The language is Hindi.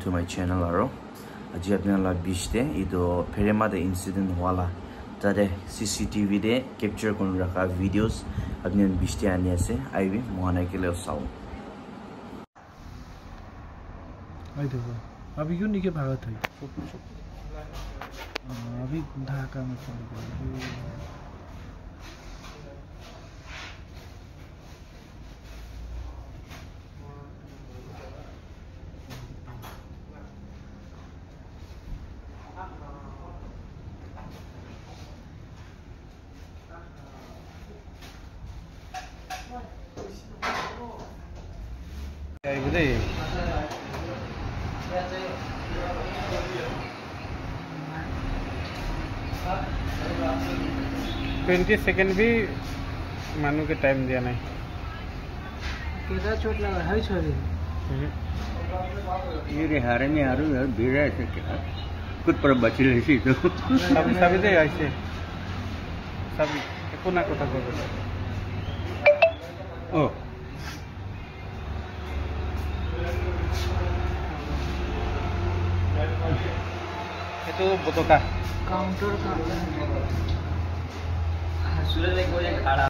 to my channel aro aji apna la beach de ido Pherema de incident wala tade CCTV de capture kon rakha videos apni beach de ani ase aibi mohana ke le saw आई देखो अभी क्यों नहीं भागा था अभी ढाका में चल गया ट्वेंटी सेकेंड भी मानू के टाइम दिया नहीं कितना चोट लगा है छोरी ये रे हारे में हारू यार भीड़ ऐसे क्या कुछ पर बची रही थी तो सभी दे ऐसे सभी कोना कोटा को ओ ये तो बोतोका काउंटर का सूरज एक खड़ा